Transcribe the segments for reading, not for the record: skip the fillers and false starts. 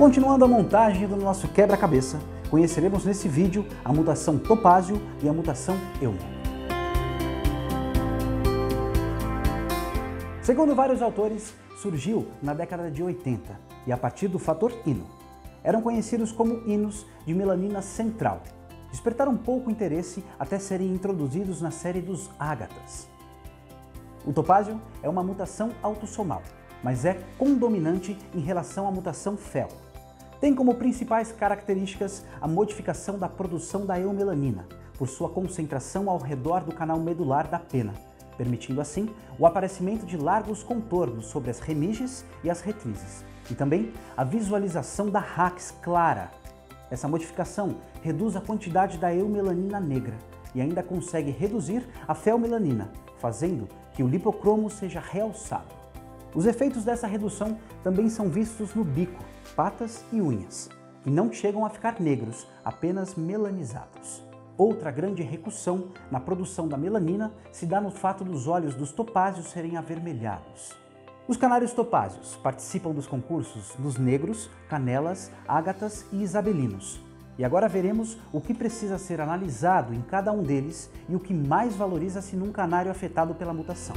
continuando a montagem do nosso quebra-cabeça, conheceremos nesse vídeo a mutação Topázio e a mutação Elmo. Segundo vários autores, surgiu na década de 80 e a partir do fator hino. Eram conhecidos como hinos de melanina central. Despertaram pouco interesse até serem introduzidos na série dos ágatas. O topázio é uma mutação autossomal, mas é condominante em relação à mutação FeL. Tem como principais características a modificação da produção da eumelanina, por sua concentração ao redor do canal medular da pena, permitindo assim o aparecimento de largos contornos sobre as remiges e as retrizes, e também a visualização da raquis clara. Essa modificação reduz a quantidade da eumelanina negra e ainda consegue reduzir a feomelanina, fazendo que o lipocromo seja realçado. Os efeitos dessa redução também são vistos no bico, patas e unhas, que não chegam a ficar negros, apenas melanizados. Outra grande recursão na produção da melanina se dá no fato dos olhos dos topázios serem avermelhados. Os canários topázios participam dos concursos dos negros, canelas, ágatas e isabelinos. E agora veremos o que precisa ser analisado em cada um deles e o que mais valoriza-se num canário afetado pela mutação.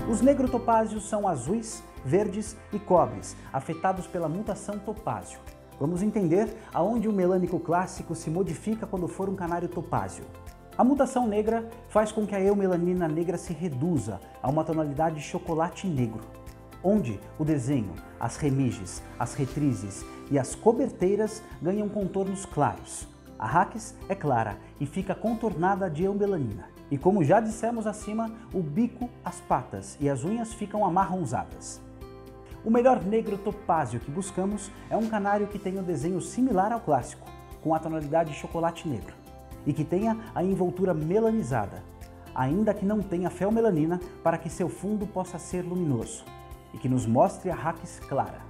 Os negrotopázios são azuis, verdes e cobres, afetados pela mutação topázio. Vamos entender aonde o melânico clássico se modifica quando for um canário topázio. A mutação negra faz com que a eumelanina negra se reduza a uma tonalidade de chocolate negro, onde o desenho, as remiges, as retrizes e as coberteiras ganham contornos claros. A raquis é clara e fica contornada de eumelanina. E como já dissemos acima, o bico, as patas e as unhas ficam amarronzadas. O melhor negro topázio que buscamos é um canário que tenha um desenho similar ao clássico, com a tonalidade de chocolate negro, e que tenha a envoltura melanizada, ainda que não tenha feomelanina para que seu fundo possa ser luminoso, e que nos mostre a raquis clara.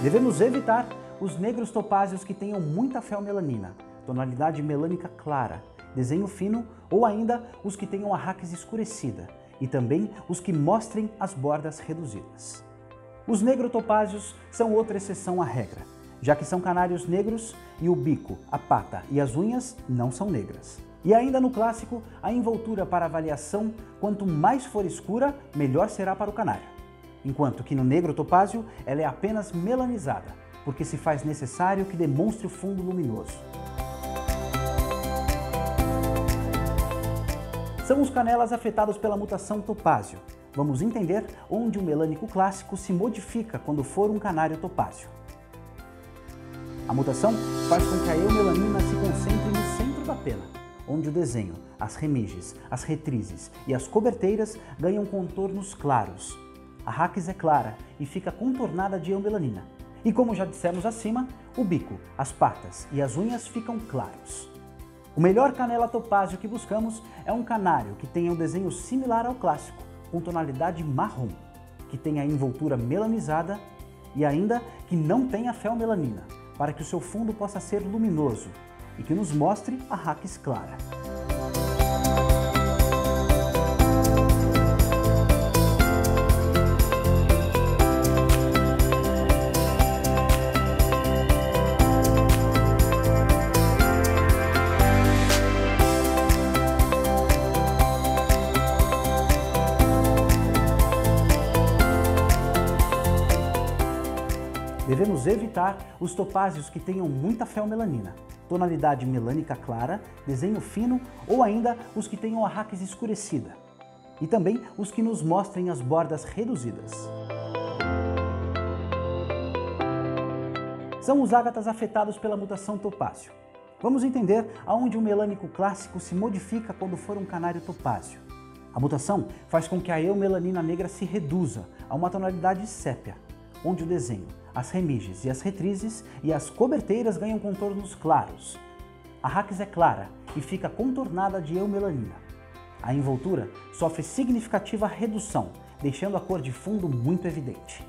Devemos evitar os negros topázios que tenham muita feomelanina, tonalidade melânica clara, desenho fino ou ainda os que tenham a raquis escurecida e também os que mostrem as bordas reduzidas. Os negrotopázios são outra exceção à regra, já que são canários negros e o bico, a pata e as unhas não são negras. E ainda no clássico, a envoltura para avaliação, quanto mais for escura, melhor será para o canário. Enquanto que no negro topázio ela é apenas melanizada, porque se faz necessário que demonstre o fundo luminoso. São os canelas afetados pela mutação topázio. Vamos entender onde o melânico clássico se modifica quando for um canário topázio. A mutação faz com que a eumelanina se concentre no centro da pena, onde o desenho, as remiges, as retrizes e as coberteiras ganham contornos claros. A raquis é clara e fica contornada de eumelanina. E como já dissemos acima, o bico, as patas e as unhas ficam claros. O melhor canela topázio que buscamos é um canário que tenha um desenho similar ao clássico, com tonalidade marrom, que tenha a envoltura melanizada e ainda que não tenha feomelanina, para que o seu fundo possa ser luminoso e que nos mostre a raquis clara. Devemos evitar os topázios que tenham muita feomelanina, tonalidade melânica clara, desenho fino ou ainda os que tenham a raquis escurecida. E também os que nos mostrem as bordas reduzidas. São os ágatas afetados pela mutação topázio. Vamos entender aonde o melânico clássico se modifica quando for um canário topázio. A mutação faz com que a eumelanina negra se reduza a uma tonalidade sépia, onde o desenho, as remiges e as retrizes e as coberteiras ganham contornos claros. A raquis é clara e fica contornada de eumelanina. A envoltura sofre significativa redução, deixando a cor de fundo muito evidente.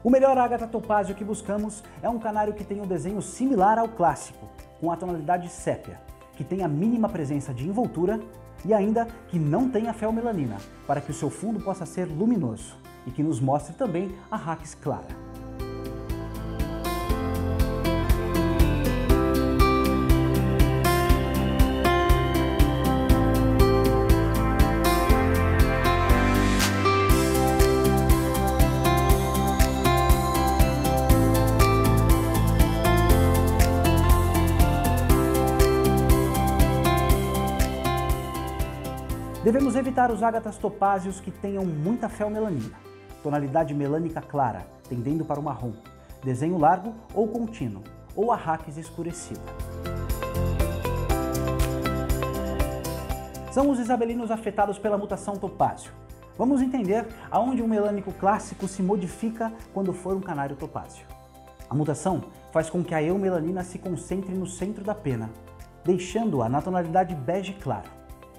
O melhor ágata topázio que buscamos é um canário que tenha um desenho similar ao clássico, com a tonalidade sépia, que tenha mínima presença de envoltura e ainda que não tenha feomelanina, para que o seu fundo possa ser luminoso e que nos mostre também a raquis clara. Devemos evitar os ágatas topázios que tenham muita feomelanina, tonalidade melânica clara, tendendo para o marrom, desenho largo ou contínuo, ou a raquis escurecida. São os isabelinos afetados pela mutação topázio. Vamos entender aonde um melânico clássico se modifica quando for um canário topázio. A mutação faz com que a eumelanina se concentre no centro da pena, deixando-a na tonalidade bege claro,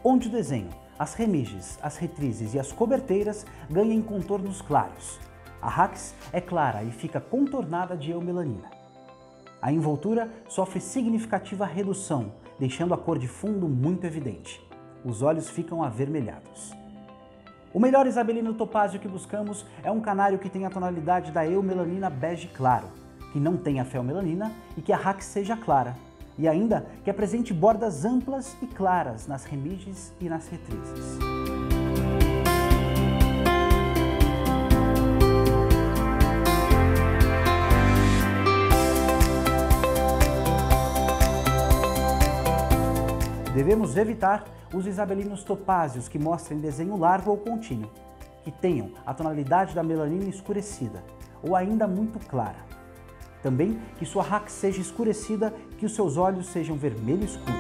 onde o desenho, as remiges, as retrizes e as coberteiras ganham contornos claros. A raquis é clara e fica contornada de eumelanina. A envoltura sofre significativa redução, deixando a cor de fundo muito evidente. Os olhos ficam avermelhados. O melhor isabelino topázio que buscamos é um canário que tenha a tonalidade da eumelanina bege claro, que não tenha feomelanina e que a raquis seja clara, e ainda que apresente bordas amplas e claras nas remiges e nas retrizes. Devemos evitar os isabelinos topázios que mostrem desenho largo ou contínuo, que tenham a tonalidade da melanina escurecida ou ainda muito clara. Também que sua raquis seja escurecida, que os seus olhos sejam vermelho escuro.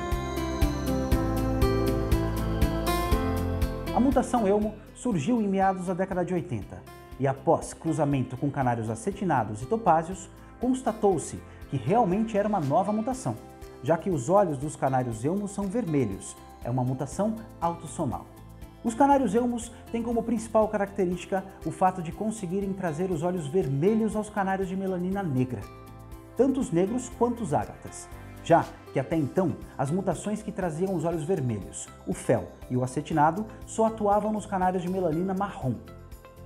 A mutação Elmo surgiu em meados da década de 80 e após cruzamento com canários acetinados e topázios, constatou-se que realmente era uma nova mutação, já que os olhos dos canários Elmo são vermelhos, é uma mutação autossomal. Os canários Elmos têm como principal característica o fato de conseguirem trazer os olhos vermelhos aos canários de melanina negra, tanto os negros quanto os ágatas, já que até então as mutações que traziam os olhos vermelhos, o fel e o acetinado, só atuavam nos canários de melanina marrom.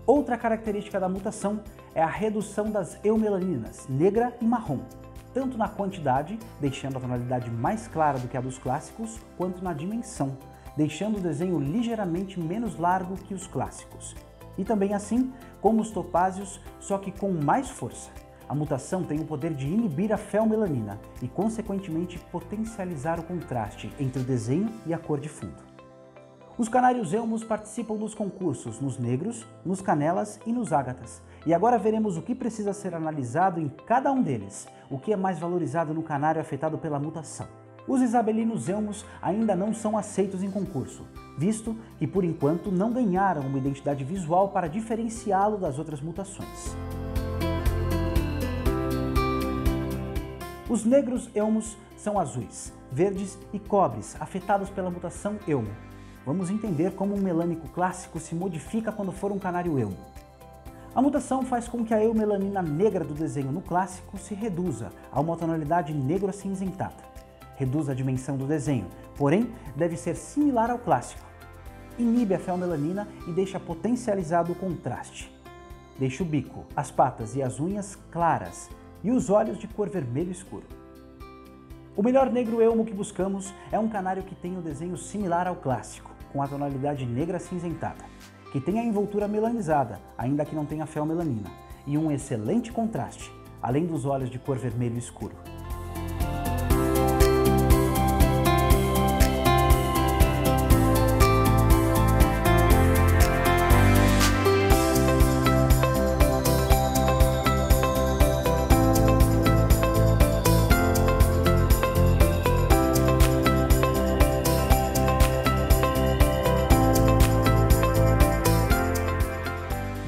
Outra característica da mutação é a redução das eumelaninas, negra e marrom, tanto na quantidade, deixando a tonalidade mais clara do que a dos clássicos, quanto na dimensão, deixando o desenho ligeiramente menos largo que os clássicos. E também assim como os topázios, só que com mais força. A mutação tem o poder de inibir a feomelanina e, consequentemente, potencializar o contraste entre o desenho e a cor de fundo. Os canários Elmos participam dos concursos nos negros, nos canelas e nos ágatas. E agora veremos o que precisa ser analisado em cada um deles, o que é mais valorizado no canário afetado pela mutação. Os isabelinos Elmos ainda não são aceitos em concurso, visto que por enquanto não ganharam uma identidade visual para diferenciá-lo das outras mutações. Os negros Elmos são azuis, verdes e cobres afetados pela mutação Elmo. Vamos entender como um melânico clássico se modifica quando for um canário Elmo. A mutação faz com que a eumelanina negra do desenho no clássico se reduza a uma tonalidade negro acinzentada. Reduz a dimensão do desenho, porém deve ser similar ao clássico. Inibe a feomelanina e deixa potencializado o contraste. Deixa o bico, as patas e as unhas claras e os olhos de cor vermelho escuro. O melhor negro Elmo que buscamos é um canário que tenha o desenho similar ao clássico, com a tonalidade negra acinzentada, que tenha a envoltura melanizada, ainda que não tenha feomelanina, e um excelente contraste, além dos olhos de cor vermelho escuro.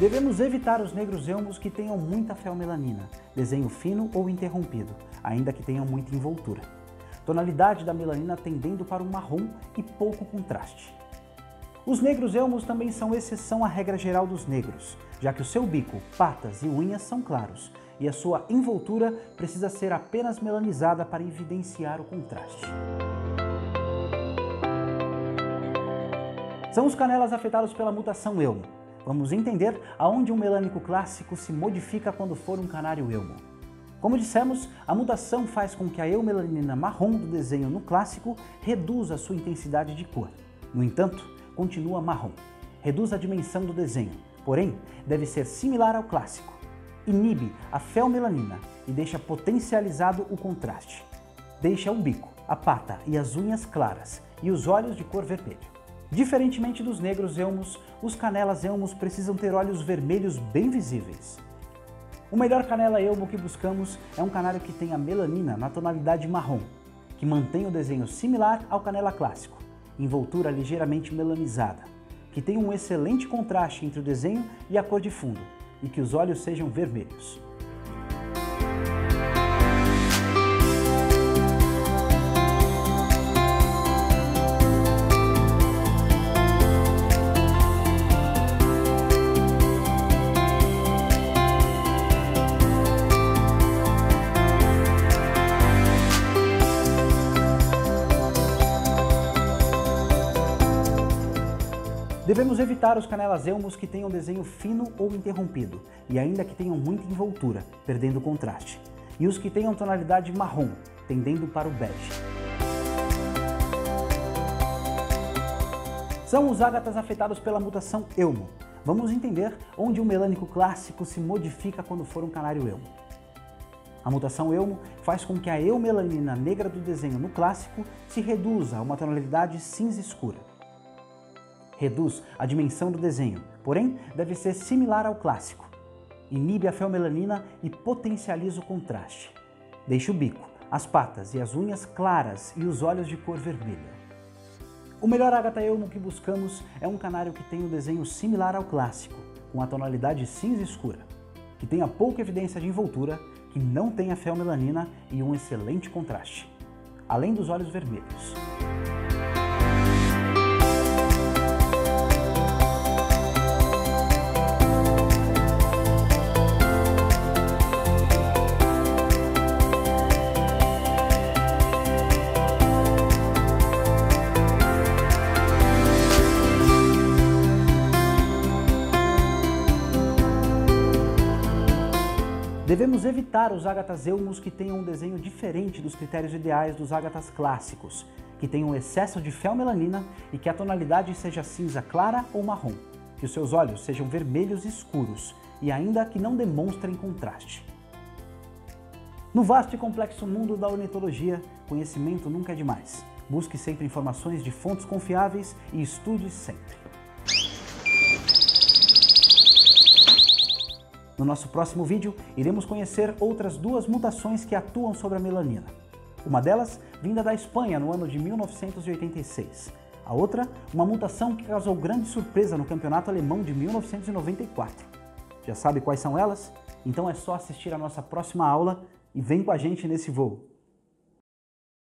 Devemos evitar os negros elmos que tenham muita feomelanina, desenho fino ou interrompido, ainda que tenham muita envoltura. Tonalidade da melanina tendendo para o marrom e pouco contraste. Os negros elmos também são exceção à regra geral dos negros, já que o seu bico, patas e unhas são claros, e a sua envoltura precisa ser apenas melanizada para evidenciar o contraste. São os canelas afetados pela mutação elmo. Vamos entender aonde um melânico clássico se modifica quando for um canário elmo. Como dissemos, a mutação faz com que a eumelanina marrom do desenho no clássico reduza a sua intensidade de cor. No entanto, continua marrom. Reduz a dimensão do desenho, porém, deve ser similar ao clássico. Inibe a feomelanina e deixa potencializado o contraste. Deixa o bico, a pata e as unhas claras e os olhos de cor vermelho. Diferentemente dos negros elmos, os canelas elmos precisam ter olhos vermelhos bem visíveis. O melhor canela elmo que buscamos é um canário que tenha melanina na tonalidade marrom, que mantenha o desenho similar ao canela clássico, envoltura ligeiramente melanizada, que tenha um excelente contraste entre o desenho e a cor de fundo, e que os olhos sejam vermelhos. Devemos evitar os canelas elmos que tenham desenho fino ou interrompido, e ainda que tenham muita envoltura, perdendo o contraste, e os que tenham tonalidade marrom, tendendo para o bege. São os ágatas afetados pela mutação elmo. Vamos entender onde o melânico clássico se modifica quando for um canário elmo. A mutação elmo faz com que a eumelanina negra do desenho no clássico se reduza a uma tonalidade cinza escura. Reduz a dimensão do desenho, porém deve ser similar ao clássico. Inibe a feomelanina e potencializa o contraste. Deixa o bico, as patas e as unhas claras e os olhos de cor vermelha. O melhor ágata elmo que buscamos é um canário que tenha um desenho similar ao clássico, com a tonalidade cinza escura, que tenha pouca evidência de envoltura, que não tenha feomelanina e um excelente contraste, além dos olhos vermelhos. Devemos evitar os ágatas elmos que tenham um desenho diferente dos critérios ideais dos ágatas clássicos, que tenham excesso de feomelanina e que a tonalidade seja cinza clara ou marrom, que os seus olhos sejam vermelhos escuros e ainda que não demonstrem contraste. No vasto e complexo mundo da ornitologia, conhecimento nunca é demais. Busque sempre informações de fontes confiáveis e estude sempre. No nosso próximo vídeo, iremos conhecer outras duas mutações que atuam sobre a melanina. Uma delas, vinda da Espanha no ano de 1986. A outra, uma mutação que causou grande surpresa no campeonato alemão de 1994. Já sabe quais são elas? Então é só assistir a nossa próxima aula e vem com a gente nesse voo!